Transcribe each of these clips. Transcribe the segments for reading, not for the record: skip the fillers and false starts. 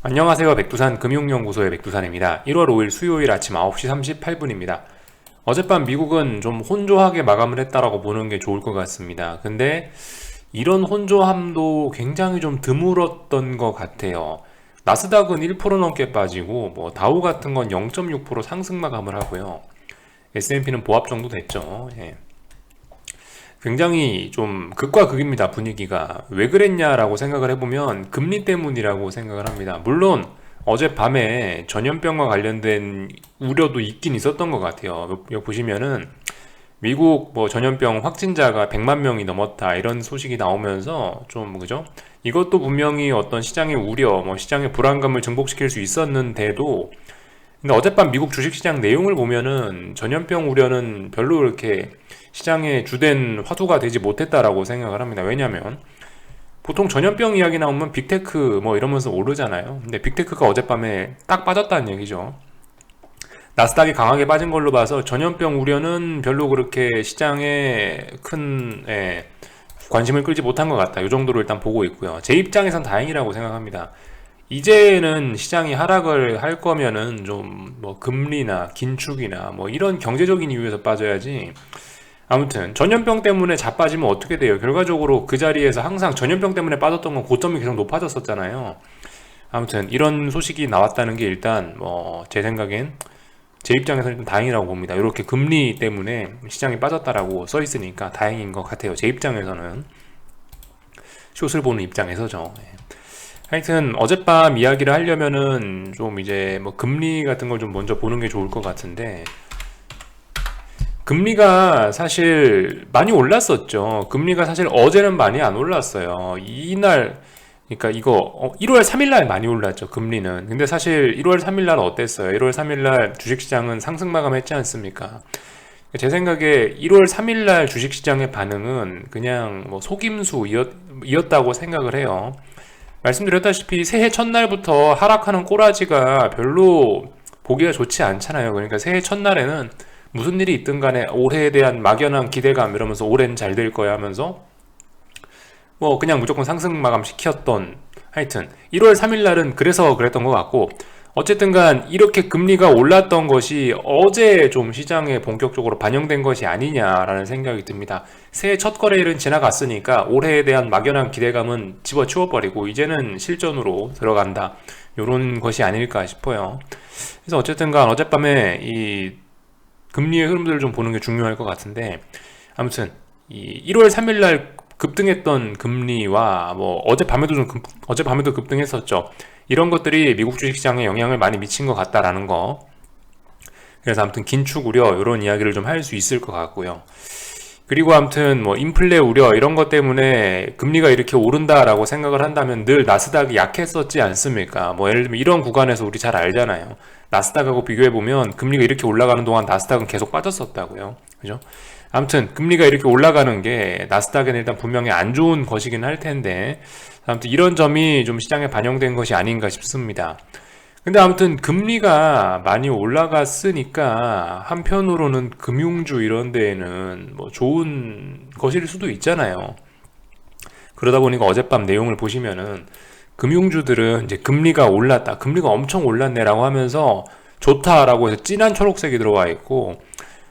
안녕하세요. 백두산 금융연구소의 백두산입니다. 1월 5일 수요일 아침 9시 38분입니다. 어젯밤 미국은 좀 혼조하게 마감을 했다라고 보는 게 좋을 것 같습니다. 근데 이런 혼조함도 굉장히 좀 드물었던 것 같아요. 나스닥은 1% 넘게 빠지고 뭐 다우 같은 건 0.6% 상승 마감을 하고요. S&P는 보합 정도 됐죠. 예. 굉장히 좀 극과 극입니다. 분위기가 왜 그랬냐라고 생각을 해보면 금리 때문이라고 생각을 합니다. 물론 어젯밤에 전염병과 관련된 우려도 있긴 있었던 것 같아요. 여기 보시면은 미국 뭐 전염병 확진자가 100만 명이 넘었다 이런 소식이 나오면서 좀 그죠? 이것도 분명히 어떤 시장의 우려, 뭐 시장의 불안감을 증폭시킬 수 있었는데도, 근데 어젯밤 미국 주식시장 내용을 보면은 전염병 우려는 별로 그렇게 시장의 주된 화두가 되지 못했다라고 생각을 합니다. 왜냐하면 보통 전염병 이야기 나오면 빅테크 뭐 이러면서 오르잖아요. 근데 빅테크가 어젯밤에 딱 빠졌다는 얘기죠. 나스닥이 강하게 빠진 걸로 봐서 전염병 우려는 별로 그렇게 시장에 큰 관심을 끌지 못한 것 같다. 이 정도로 일단 보고 있고요. 제 입장에선 다행이라고 생각합니다. 이제는 시장이 하락을 할 거면은 좀 뭐 금리나 긴축이나 뭐 이런 경제적인 이유에서 빠져야지. 아무튼 전염병 때문에 자빠지면 어떻게 돼요? 결과적으로 그 자리에서 항상 전염병 때문에 빠졌던 건 고점이 계속 높아졌었잖아요. 아무튼 이런 소식이 나왔다는 게 일단 뭐 제 생각엔 제 입장에서는 일단 다행이라고 봅니다. 이렇게 금리 때문에 시장이 빠졌다라고 써 있으니까 다행인 것 같아요. 제 입장에서는 숏을 보는 입장에서죠. 예. 하여튼 어젯밤 이야기를 하려면은 좀 이제 뭐 금리 같은 걸 좀 먼저 보는 게 좋을 것 같은데, 금리가 사실 많이 올랐었죠. 금리가 사실 어제는 많이 안 올랐어요. 이날, 그러니까 이거 1월 3일날 많이 올랐죠, 금리는. 근데 사실 1월 3일날 어땠어요? 1월 3일날 주식시장은 상승 마감했지 않습니까? 제 생각에 1월 3일날 주식시장의 반응은 그냥 뭐 속임수였다고 생각을 해요. 말씀드렸다시피 새해 첫날부터 하락하는 꼬라지가 별로 보기가 좋지 않잖아요. 그러니까 새해 첫날에는 무슨 일이 있든 간에 올해에 대한 막연한 기대감 이러면서 올해는 잘 될 거야 하면서 뭐 그냥 무조건 상승 마감 시켰던, 하여튼 1월 3일 날은 그래서 그랬던 것 같고, 어쨌든 간 이렇게 금리가 올랐던 것이 어제 좀 시장에 본격적으로 반영된 것이 아니냐라는 생각이 듭니다. 새해 첫 거래일은 지나갔으니까 올해에 대한 막연한 기대감은 집어치워버리고 이제는 실전으로 들어간다, 요런 것이 아닐까 싶어요. 그래서 어쨌든 간 어젯밤에 이 금리의 흐름들을 좀 보는 게 중요할 것 같은데, 아무튼 이 1월 3일 날 급등했던 금리와 뭐 어젯밤에도 급등했었죠. 이런 것들이 미국 주식시장에 영향을 많이 미친 것 같다라는 거. 그래서 아무튼 긴축 우려 이런 이야기를 좀 할 수 있을 것 같고요. 그리고 아무튼 뭐 인플레 우려 이런 것 때문에 금리가 이렇게 오른다라고 생각을 한다면 늘 나스닥이 약했었지 않습니까? 뭐 예를 들면 이런 구간에서 우리 잘 알잖아요. 나스닥하고 비교해 보면 금리가 이렇게 올라가는 동안 나스닥은 계속 빠졌었다고요. 그죠? 아무튼 금리가 이렇게 올라가는 게 나스닥에는 일단 분명히 안 좋은 것이긴 할 텐데, 아무튼 이런 점이 좀 시장에 반영된 것이 아닌가 싶습니다. 근데 아무튼 금리가 많이 올라갔으니까 한편으로는 금융주 이런 데에는 뭐 좋은 것일 수도 있잖아요. 그러다 보니까 어젯밤 내용을 보시면은 금융주들은 이제 금리가 올랐다, 금리가 엄청 올랐네라고 하면서 좋다라고 해서 진한 초록색이 들어와 있고,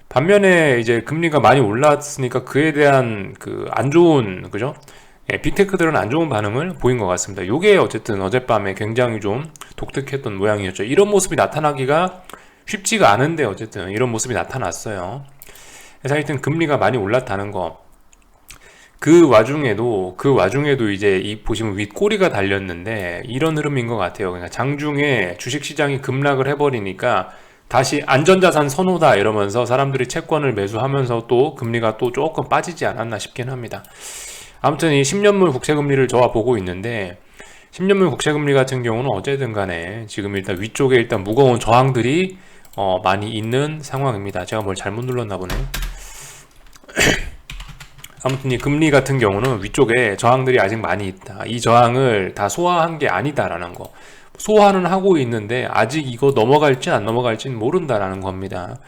반면에 이제 금리가 많이 올랐으니까 그에 대한 그 안 좋은, 그죠? 예, 빅테크들은 안 좋은 반응을 보인 것 같습니다. 요게 어쨌든 어젯밤에 굉장히 좀 독특했던 모양이었죠. 이런 모습이 나타나기가 쉽지가 않은데 어쨌든 이런 모습이 나타났어요. 그래서 하여튼 금리가 많이 올랐다는 거. 그 와중에도 이제 이 보시면 윗꼬리가 달렸는데 이런 흐름인 것 같아요. 그러니까 장중에 주식시장이 급락을 해버리니까 다시 안전자산 선호다 이러면서 사람들이 채권을 매수하면서 또 금리가 또 조금 빠지지 않았나 싶긴 합니다. 아무튼 이 10년물 국채금리를 저와 보고 있는데, 10년물 국채금리 같은 경우는 어쨌든 간에 지금 일단 위쪽에 일단 무거운 저항들이 많이 있는 상황입니다. 제가 뭘 잘못 눌렀나 보네요. 아무튼 이 금리 같은 경우는 위쪽에 저항들이 아직 많이 있다. 이 저항을 다 소화한 게 아니다라는 거. 소화는 하고 있는데 아직 이거 넘어갈지 안 넘어갈지는 모른다라는 겁니다.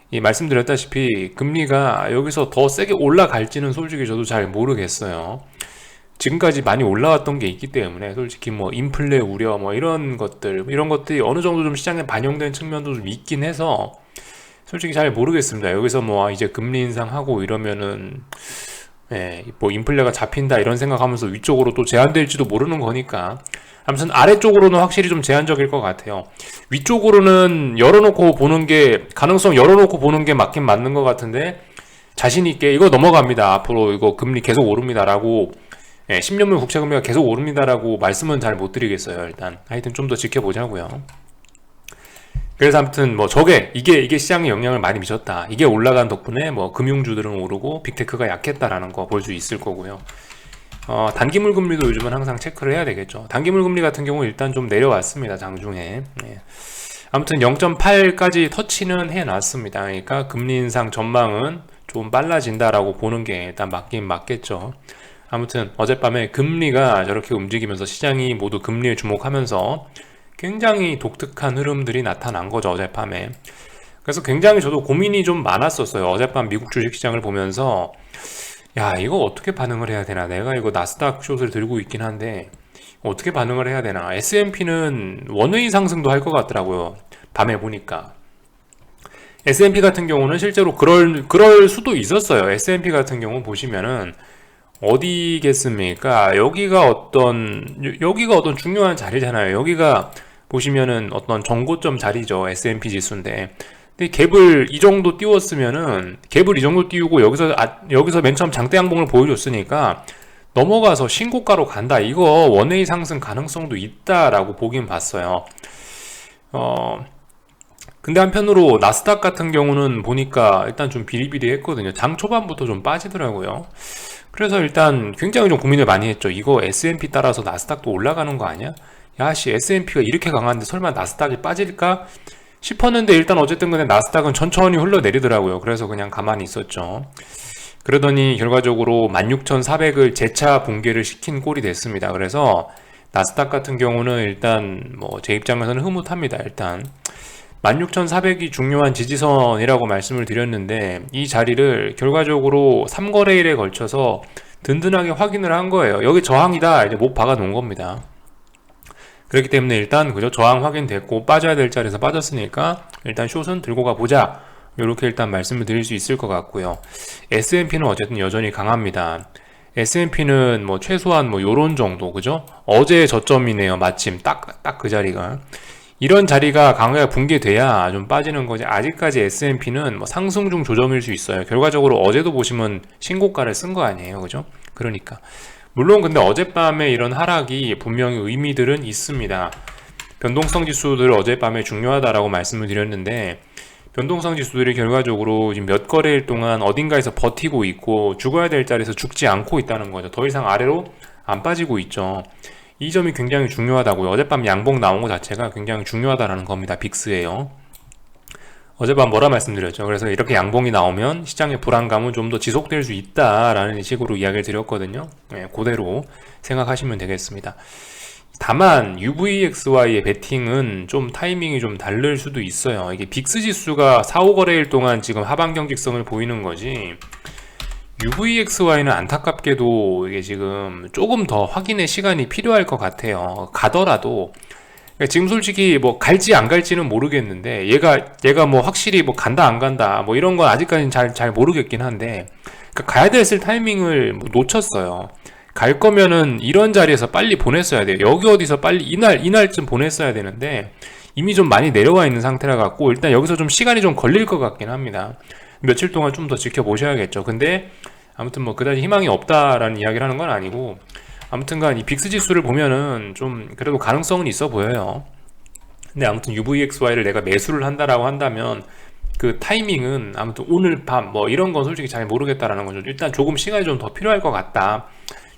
이 말씀드렸다시피 금리가 여기서 더 세게 올라갈지는 솔직히 저도 잘 모르겠어요. 지금까지 많이 올라왔던 게 있기 때문에 솔직히 뭐 인플레 우려 뭐 이런 것들이 어느 정도 좀 시장에 반영된 측면도 좀 있긴 해서 솔직히 잘 모르겠습니다. 여기서 뭐 이제 금리 인상하고 이러면은 뭐 인플레가 잡힌다 이런 생각하면서 위쪽으로 또 제한될지도 모르는 거니까 아무튼 아래쪽으로는 확실히 좀 제한적일 것 같아요. 위쪽으로는 열어놓고 보는 게 가능성 열어놓고 보는 게 맞긴 맞는 것 같은데 자신 있게 이거 넘어갑니다. 앞으로 이거 금리 계속 오릅니다라고 10년물 국채 금리가 계속 오릅니다라고 말씀은 잘 못 드리겠어요. 일단 하여튼 좀 더 지켜보자고요. 그래서 아무튼 뭐 이게 시장에 영향을 많이 미쳤다. 이게 올라간 덕분에 뭐 금융주들은 오르고 빅테크가 약했다라는 거 볼 수 있을 거고요. 단기물 금리도 요즘은 항상 체크를 해야 되겠죠. 단기물 금리 같은 경우 일단 좀 내려왔습니다. 장중에. 아무튼 0.8까지 터치는 해놨습니다. 그러니까 금리 인상 전망은 좀 빨라진다라고 보는 게 일단 맞긴 맞겠죠. 아무튼 어젯밤에 금리가 저렇게 움직이면서 시장이 모두 금리에 주목하면서 굉장히 독특한 흐름들이 나타난 거죠, 어젯밤에. 그래서 굉장히 저도 고민이 좀 많았었어요. 어젯밤 미국 주식시장을 보면서 야, 이거 어떻게 반응을 해야 되나? 내가 이거 나스닥 숏을 들고 있긴 한데 어떻게 반응을 해야 되나? S&P는 원웨이 상승도 할 것 같더라고요. 밤에 보니까. S&P 같은 경우는 실제로 그럴 수도 있었어요. S&P 같은 경우 보시면은 어디겠습니까? 여기가 어떤 중요한 자리잖아요. 여기가 보시면은 어떤 정고점 자리죠. S&P 지수인데. 근데 갭을 이 정도 띄웠으면은 갭을 이 정도 띄우고 여기서 맨 처음 장대 양봉을 보여줬으니까 넘어가서 신고가로 간다. 이거 원웨이 상승 가능성도 있다라고 보긴 봤어요. 근데 한편으로 나스닥 같은 경우는 보니까 일단 좀 비리비리했거든요. 장 초반부터 좀 빠지더라고요. 그래서 일단 굉장히 좀 고민을 많이 했죠. 이거 S&P 따라서 나스닥도 올라가는 거 아니야? 야씨, S&P가 이렇게 강한데 설마 나스닥이 빠질까 싶었는데 일단 어쨌든 간에 나스닥은 천천히 흘러내리더라고요. 그래서 그냥 가만히 있었죠. 그러더니 결과적으로 16,400을 재차 붕괴를 시킨 꼴이 됐습니다. 그래서 나스닥 같은 경우는 일단 뭐 제 입장에서는 흐뭇합니다. 일단 16,400이 중요한 지지선이라고 말씀을 드렸는데 이 자리를 결과적으로 3거래일에 걸쳐서 든든하게 확인을 한 거예요. 여기 저항이다 이제 못 박아 놓은 겁니다. 그렇기 때문에 일단 그죠, 저항 확인됐고 빠져야 될 자리에서 빠졌으니까 일단 숏은 들고 가보자, 이렇게 일단 말씀을 드릴 수 있을 것 같고요. S&P는 어쨌든 여전히 강합니다. S&P는 뭐 최소한 뭐 요런 정도, 그죠? 어제 저점이네요. 마침 딱 그 자리가. 이런 자리가 강하게 붕괴돼야 좀 빠지는 거지. 아직까지 S&P는 뭐 상승 중 조정일 수 있어요. 결과적으로 어제도 보시면 신고가를 쓴 거 아니에요, 그죠? 그러니까 물론 근데 어젯밤에 이런 하락이 분명히 의미들은 있습니다. 변동성 지수들 어젯밤에 중요하다라고 말씀을 드렸는데 변동성 지수들이 결과적으로 지금 몇 거래일 동안 어딘가에서 버티고 있고 죽어야 될 자리에서 죽지 않고 있다는 거죠. 더 이상 아래로 안 빠지고 있죠. 이 점이 굉장히 중요하다고요. 어젯밤 양봉 나온 것 자체가 굉장히 중요하다라는 겁니다. 빅스예요. 어젯밤 뭐라 말씀드렸죠. 그래서 이렇게 양봉이 나오면 시장의 불안감은 좀 더 지속될 수 있다라는 식으로 이야기를 드렸거든요. 그대로 생각하시면 되겠습니다. 다만 UVXY의 베팅은 좀 타이밍이 좀 다를 수도 있어요. 이게 빅스 지수가 4, 5거래일 동안 지금 하방 경직성을 보이는 거지 UVXY는 안타깝게도 이게 지금 조금 더 확인의 시간이 필요할 것 같아요. 가더라도 그러니까 지금 솔직히 뭐 갈지 안 갈지는 모르겠는데 얘가 뭐 확실히 뭐 간다 안 간다 뭐 이런 건 아직까지는 잘 모르겠긴 한데 그러니까 가야 됐을 타이밍을 뭐 놓쳤어요. 갈 거면은 이런 자리에서 빨리 보냈어야 돼요. 여기 어디서 빨리 이날쯤 보냈어야 되는데 이미 좀 많이 내려와 있는 상태라 갖고 일단 여기서 좀 시간이 좀 걸릴 것 같긴 합니다. 며칠 동안 좀 더 지켜보셔야겠죠. 근데 아무튼 뭐 그다지 희망이 없다라는 이야기를 하는 건 아니고 아무튼간 이 빅스 지수를 보면은 좀 그래도 가능성은 있어 보여요. 근데 아무튼 UVXY를 내가 매수를 한다라고 한다면 그 타이밍은 아무튼 오늘 밤 뭐 이런 건 솔직히 잘 모르겠다라는 거죠. 일단 조금 시간이 좀 더 필요할 것 같다.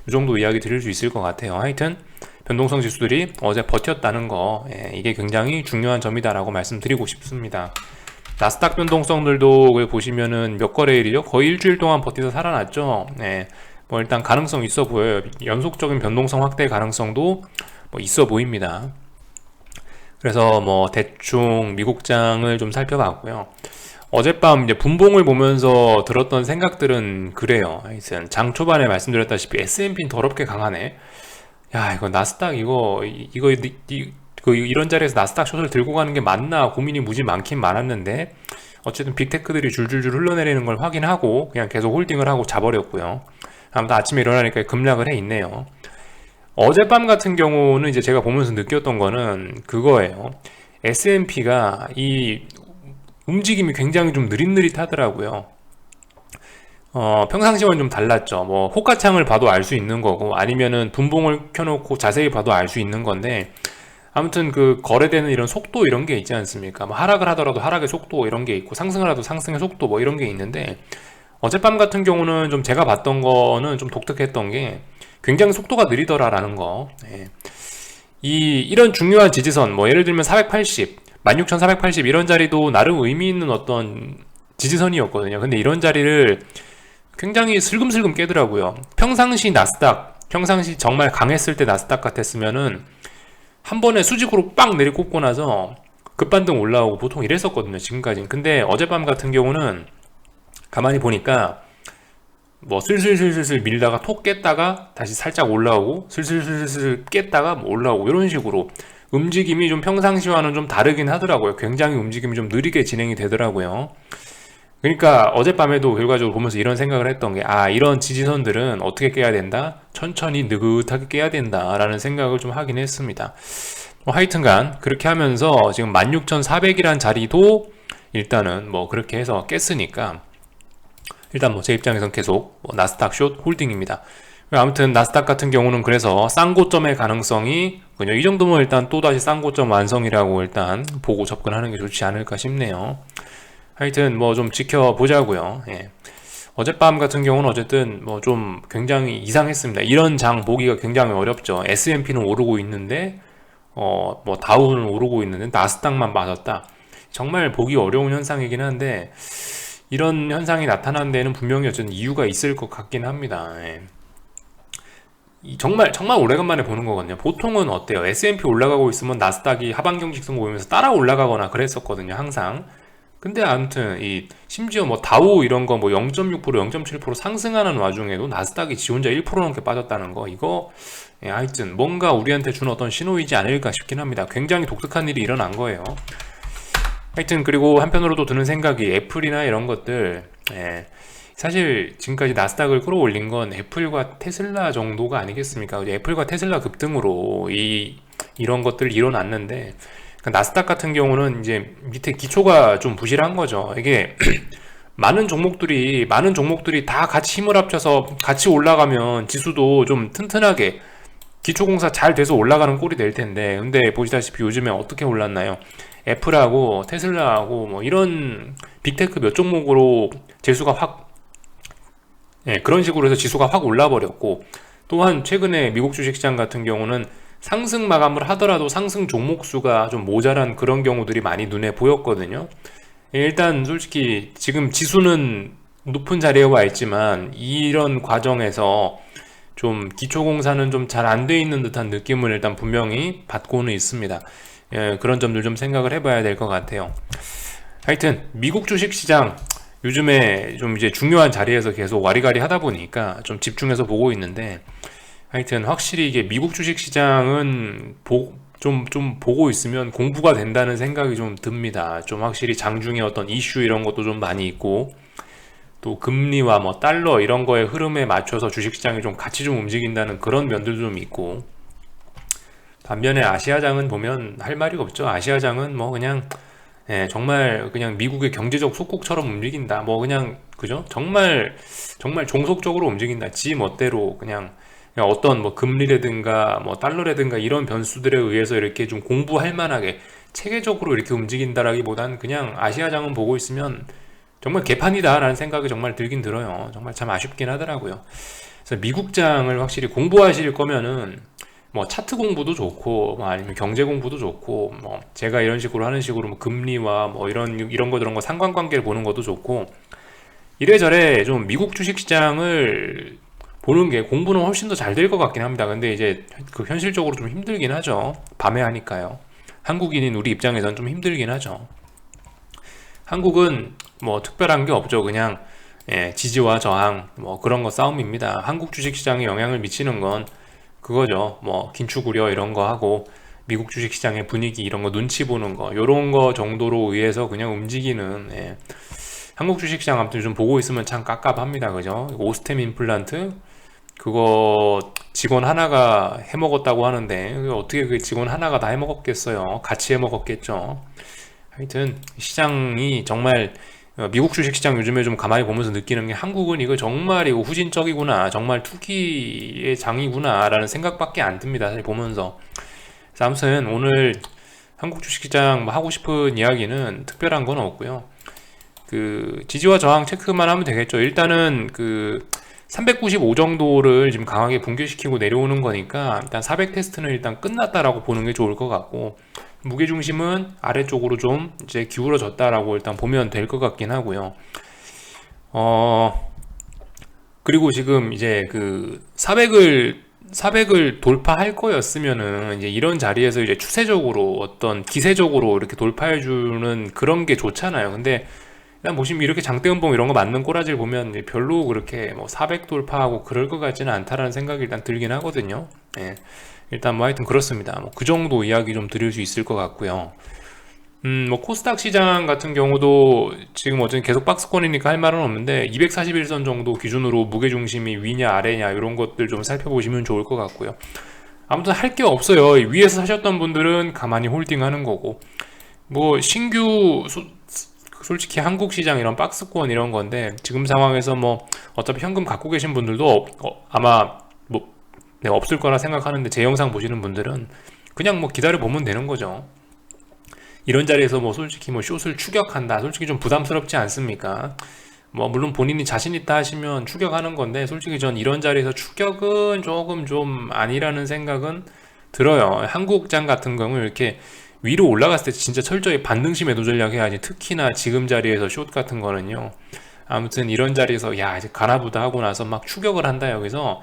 이 정도 이야기 드릴 수 있을 것 같아요. 하여튼 변동성 지수들이 어제 버텼다는 거 이게 굉장히 중요한 점이다라고 말씀드리고 싶습니다. 나스닥 변동성들도 보시면은 몇 거래일이죠? 거의 일주일 동안 버티다 살아났죠. 뭐 일단 가능성 있어 보여요. 연속적인 변동성 확대 가능성도 뭐 있어 보입니다. 그래서 뭐 대충 미국장을 좀 살펴봤고요. 어젯밤 이제 분봉을 보면서 들었던 생각들은 그래요. 하여튼 장 초반에 말씀드렸다시피 S&P는 더럽게 강하네. 야, 이거 나스닥 이런 자리에서 나스닥 숏을 들고 가는 게 맞나 고민이 무지 많긴 많았는데, 어쨌든 빅테크들이 줄줄줄 흘러내리는 걸 확인하고 그냥 계속 홀딩을 하고 자버렸고요. 아무튼 아침에 일어나니까 급락을 해 있네요. 어젯밤 같은 경우는 이제 제가 보면서 느꼈던 거는 그거예요. S&P가 이 움직임이 굉장히 좀 느릿느릿하더라고요. 평상시와는 좀 달랐죠. 뭐 호가창을 봐도 알 수 있는 거고, 아니면은 분봉을 켜놓고 자세히 봐도 알 수 있는 건데, 아무튼 그 거래되는 이런 속도 이런 게 있지 않습니까? 뭐 하락을 하더라도 하락의 속도 이런 게 있고, 상승을 하도 상승의 속도 뭐 이런 게 있는데, 어젯밤 같은 경우는 좀 제가 봤던 거는 좀 독특했던 게 굉장히 속도가 느리더라라는 거. 예. 이런 중요한 지지선, 뭐 예를 들면 480, 16,480 이런 자리도 나름 의미 있는 어떤 지지선이었거든요. 근데 이런 자리를 굉장히 슬금슬금 깨더라고요. 평상시 정말 강했을 때 나스닥 같았으면은 한 번에 수직으로 빵 내리꽂고 나서 급반등 올라오고 보통 이랬었거든요, 지금까지는. 근데 어젯밤 같은 경우는 가만히 보니까 뭐 슬슬슬슬 밀다가 톡 깼다가 다시 살짝 올라오고, 슬슬슬슬 깼다가 뭐 올라오고, 이런 식으로 움직임이 좀 평상시와는 좀 다르긴 하더라고요. 굉장히 움직임이 좀 느리게 진행이 되더라고요. 그러니까 어젯밤에도 결과적으로 보면서 이런 생각을 했던 게, 이런 지지선들은 어떻게 깨야 된다? 천천히 느긋하게 깨야 된다 라는 생각을 좀 하긴 했습니다. 하여튼간 그렇게 하면서 지금 16,400이란 자리도 일단은 뭐 그렇게 해서 깼으니까, 일단 뭐 제 입장에선 계속 뭐 나스닥 숏 홀딩입니다. 아무튼 나스닥 같은 경우는 그래서 쌍고점의 가능성이 그냥 이 정도면 일단 또다시 쌍고점 완성이라고 일단 보고 접근하는 게 좋지 않을까 싶네요. 하여튼 뭐 좀 지켜보자고요. 예. 어젯밤 같은 경우는 어쨌든 뭐 좀 굉장히 이상했습니다. 이런 장 보기가 굉장히 어렵죠. S&P는 오르고 있는데 뭐 다우는 오르고 있는데 나스닥만 빠졌다. 정말 보기 어려운 현상이긴 한데, 이런 현상이 나타난 데는 분명히 어쨌든 이유가 있을 것 같긴 합니다. 예. 정말 오래간만에 보는 거거든요. 보통은 어때요? S&P 올라가고 있으면 나스닥이 하반경 직선 보이면서 따라 올라가거나 그랬었거든요, 항상. 근데 아무튼 심지어 뭐 다우 이런 거 뭐 0.6%, 0.7% 상승하는 와중에도 나스닥이 지 혼자 1% 넘게 빠졌다는 거, 이거 하여튼 뭔가 우리한테 준 어떤 신호이지 않을까 싶긴 합니다. 굉장히 독특한 일이 일어난 거예요. 하여튼 그리고 한편으로도 드는 생각이, 애플이나 이런 것들, 사실 지금까지 나스닥을 끌어올린 건 애플과 테슬라 정도가 아니겠습니까? 애플과 테슬라 급등으로 이런 것들을 일어났는데, 나스닥 같은 경우는 이제 밑에 기초가 좀 부실한 거죠. 이게 많은 종목들이 다 같이 힘을 합쳐서 같이 올라가면 지수도 좀 튼튼하게 기초공사 잘 돼서 올라가는 꼴이 될 텐데, 근데 보시다시피 요즘에 어떻게 올랐나요? 애플하고 테슬라하고 뭐 이런 빅테크 몇 종목으로 지수가 확, 그런 식으로 해서 지수가 확 올라버렸고, 또한 최근에 미국 주식시장 같은 경우는 상승 마감을 하더라도 상승 종목 수가 좀 모자란 그런 경우들이 많이 눈에 보였거든요. 일단 솔직히 지금 지수는 높은 자리에 와 있지만 이런 과정에서 좀 기초공사는 좀 잘 안 돼 있는 듯한 느낌을 일단 분명히 받고는 있습니다. 그런 점들 좀 생각을 해봐야 될 것 같아요. 하여튼 미국 주식시장 요즘에 좀 이제 중요한 자리에서 계속 와리가리 하다 보니까 좀 집중해서 보고 있는데, 하여튼 확실히 이게 미국 주식시장은 좀 보고 있으면 공부가 된다는 생각이 좀 듭니다. 좀 확실히 장중에 어떤 이슈 이런 것도 좀 많이 있고, 또 금리와 뭐 달러 이런 거의 흐름에 맞춰서 주식시장이 좀 같이 좀 움직인다는 그런 면들도 좀 있고, 반면에 아시아장은 보면 할 말이 없죠. 아시아장은 뭐 그냥 정말 그냥 미국의 경제적 속국처럼 움직인다. 뭐 그냥 그죠? 정말 종속적으로 움직인다. 지 멋대로 그냥 어떤 뭐 금리라든가 뭐 달러라든가 이런 변수들에 의해서 이렇게 좀 공부할 만하게 체계적으로 이렇게 움직인다라기보단 그냥 아시아장은 보고 있으면 정말 개판이다라는 생각이 정말 들긴 들어요. 정말 참 아쉽긴 하더라고요. 그래서 미국장을 확실히 공부하실 거면은 뭐 차트 공부도 좋고, 뭐 아니면 경제 공부도 좋고, 뭐 제가 이런 식으로 하는 식으로 뭐 금리와 뭐 이런 거 저런 거 상관관계를 보는 것도 좋고, 이래저래 좀 미국 주식시장을 보는 게 공부는 훨씬 더 잘 될 것 같긴 합니다. 근데 이제 그 현실적으로 좀 힘들긴 하죠. 밤에 하니까요. 한국인인 우리 입장에서는 좀 힘들긴 하죠. 한국은 뭐 특별한 게 없죠. 그냥 지지와 저항 뭐 그런 거 싸움입니다. 한국 주식시장에 영향을 미치는 건 그거죠. 뭐 긴축 우려 이런 거 하고 미국 주식시장의 분위기 이런 거 눈치 보는 거 요런 거 정도로 의해서 그냥 움직이는 한국 주식시장 아무튼 좀 보고 있으면 참 깝깝합니다. 그죠? 오스템 임플란트 그거 직원 하나가 해먹었다고 하는데 어떻게 그 직원 하나가 다 해먹었겠어요? 같이 해먹었겠죠. 하여튼 시장이 정말 미국 주식시장 요즘에 좀 가만히 보면서 느끼는 게 한국은 이거 정말 이거 후진적이구나 정말 투기의 장이구나 라는 생각밖에 안 듭니다 사실 보면서. 그래서 아무튼 오늘 한국 주식시장 뭐 하고 싶은 이야기는 특별한 건 없고요. 그 지지와 저항 체크만 하면 되겠죠. 일단은 그 395 정도를 지금 강하게 붕괴시키고 내려오는 거니까 일단 400 테스트는 일단 끝났다라고 보는 게 좋을 것 같고, 무게중심은 아래쪽으로 좀 이제 기울어졌다라고 일단 보면 될 것 같긴 하고요. 그리고 지금 이제 그 400을 돌파할 거였으면은 이제 이런 자리에서 이제 추세적으로 어떤 기세적으로 이렇게 돌파해주는 그런 게 좋잖아요. 근데 일단 보시면 이렇게 장대음봉 이런 거 맞는 꼬라지를 보면 별로 그렇게 뭐 400 돌파하고 그럴 것 같지는 않다라는 생각이 일단 들긴 하거든요. 일단 뭐 하여튼 그렇습니다. 뭐 그 정도 이야기 좀 드릴 수 있을 것 같고요. 뭐 코스닥 시장 같은 경우도 지금 어쨌든 계속 박스권이니까 할 말은 없는데 241선 정도 기준으로 무게중심이 위냐 아래냐 이런 것들 좀 살펴보시면 좋을 것 같고요. 아무튼 할 게 없어요. 위에서 사셨던 분들은 가만히 홀딩하는 거고, 뭐 신규 솔직히 한국 시장 이런 박스권 이런 건데 지금 상황에서 뭐 어차피 현금 갖고 계신 분들도 아마 뭐 없을 거라 생각하는데, 제 영상 보시는 분들은 그냥 뭐 기다려 보면 되는 거죠. 이런 자리에서 뭐 솔직히 뭐 숏을 추격한다 솔직히 좀 부담스럽지 않습니까? 뭐 물론 본인이 자신 있다 하시면 추격하는 건데, 솔직히 전 이런 자리에서 추격은 조금 좀 아니라는 생각은 들어요. 한국장 같은 경우는 이렇게 위로 올라갔을 때 진짜 철저히 반등시 매도 전략 해야지, 특히나 지금 자리에서 숏 같은 거는요. 아무튼 이런 자리에서 야 이제 가나보다 하고 나서 막 추격을 한다, 여기서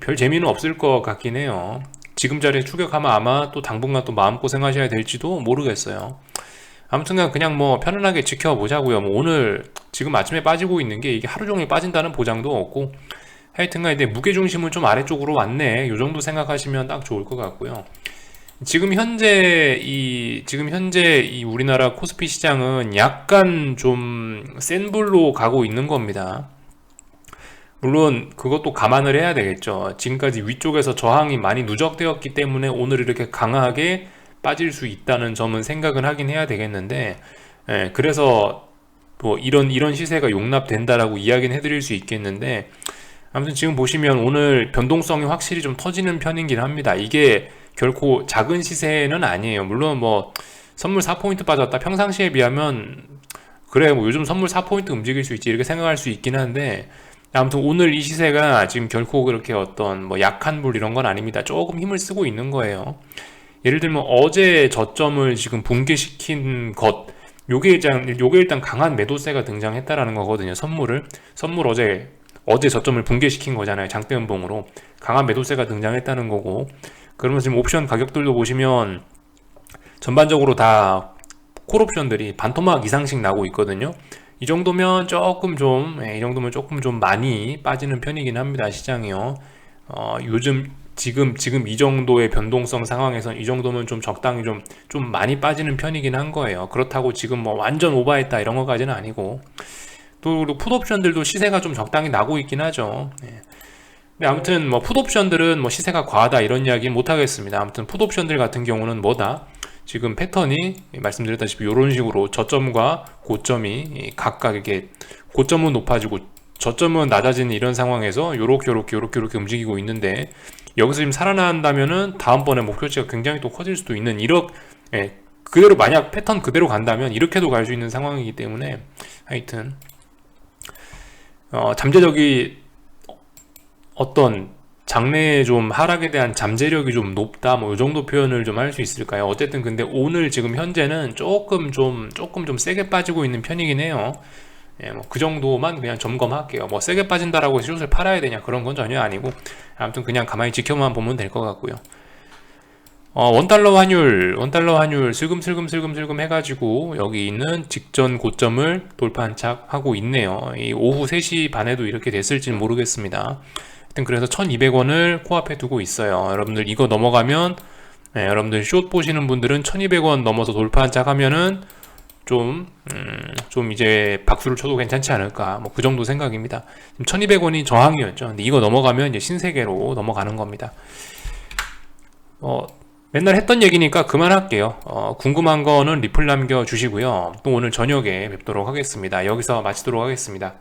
별 재미는 없을 것 같긴 해요. 지금 자리에 추격하면 아마 또 당분간 또 마음고생 하셔야 될지도 모르겠어요. 아무튼 그냥 뭐 편안하게 지켜보자고요. 뭐 오늘 지금 아침에 빠지고 있는 게 이게 하루 종일 빠진다는 보장도 없고, 하여튼간 이제 무게중심은 좀 아래쪽으로 왔네 요 정도 생각하시면 딱 좋을 것 같고요. 지금 현재 이 우리나라 코스피 시장은 약간 좀 센 불로 가고 있는 겁니다. 물론 그것도 감안을 해야 되겠죠. 지금까지 위쪽에서 저항이 많이 누적되었기 때문에 오늘 이렇게 강하게 빠질 수 있다는 점은 생각은 하긴 해야 되겠는데, 그래서 뭐 이런 시세가 용납된다라고 이야기는 해드릴 수 있겠는데, 아무튼 지금 보시면 오늘 변동성이 확실히 좀 터지는 편이긴 합니다. 이게 결코 작은 시세는 아니에요. 물론 뭐 선물 4포인트 빠졌다 평상시에 비하면 그래 뭐 요즘 선물 4포인트 움직일 수 있지 이렇게 생각할 수 있긴 한데, 아무튼 오늘 이 시세가 지금 결코 그렇게 어떤 뭐 약한 불 이런 건 아닙니다. 조금 힘을 쓰고 있는 거예요. 예를 들면 어제 저점을 지금 붕괴시킨 것, 요게 일단 강한 매도세가 등장했다라는 거거든요. 선물 어제 저점을 붕괴시킨 거잖아요. 장대음봉으로 강한 매도세가 등장했다는 거고, 그러면 지금 옵션 가격들도 보시면 전반적으로 다 콜옵션들이 반토막 이상씩 나고 있거든요. 이 정도면 조금 좀 많이 빠지는 편이긴 합니다. 시장이요. 요즘 지금 이 정도의 변동성 상황에서 이 정도면 좀 적당히 좀 많이 빠지는 편이긴 한 거예요. 그렇다고 지금 뭐 완전 오버했다 이런 거까지는 아니고, 또 풋옵션들도 시세가 좀 적당히 나고 있긴 하죠. 근데 아무튼 뭐 풋옵션들은 뭐 시세가 과하다 이런 이야기 못 하겠습니다. 아무튼 풋옵션들 같은 경우는 뭐다? 지금 패턴이 말씀드렸다시피 이런 식으로 저점과 고점이 각각 이렇게 고점은 높아지고 저점은 낮아지는 이런 상황에서 요렇게 움직이고 있는데, 여기서 지금 살아난다면은 다음번에 목표치가 굉장히 또 커질 수도 있는 그대로 만약 패턴 그대로 간다면 이렇게도 갈 수 있는 상황이기 때문에, 하여튼 잠재적이 어떤 장래에 좀 하락에 대한 잠재력이 좀 높다 뭐 이 정도 표현을 좀 할 수 있을까요? 어쨌든 근데 오늘 지금 현재는 조금 좀 세게 빠지고 있는 편이긴 해요. 뭐 그 정도만 그냥 점검할게요. 뭐 세게 빠진다라고 해서 숏을 팔아야 되냐 그런 건 전혀 아니고, 아무튼 그냥 가만히 지켜만 보면 될 것 같고요. 원달러 환율 슬금슬금 해가지고 여기 있는 직전 고점을 돌파한 착 하고 있네요. 이 오후 3시 반에도 이렇게 됐을지는 모르겠습니다. 하여튼 그래서 1200원을 코앞에 두고 있어요. 여러분들 이거 넘어가면, 네, 여러분들 숏 보시는 분들은 1200원 넘어서 돌파한 착 하면은 좀 이제 박수를 쳐도 괜찮지 않을까. 뭐 그 정도 생각입니다. 1200원이 저항이었죠. 근데 이거 넘어가면 이제 신세계로 넘어가는 겁니다. 맨날 했던 얘기니까 그만할게요. 궁금한 거는 리플 남겨주시고요. 또 오늘 저녁에 뵙도록 하겠습니다. 여기서 마치도록 하겠습니다.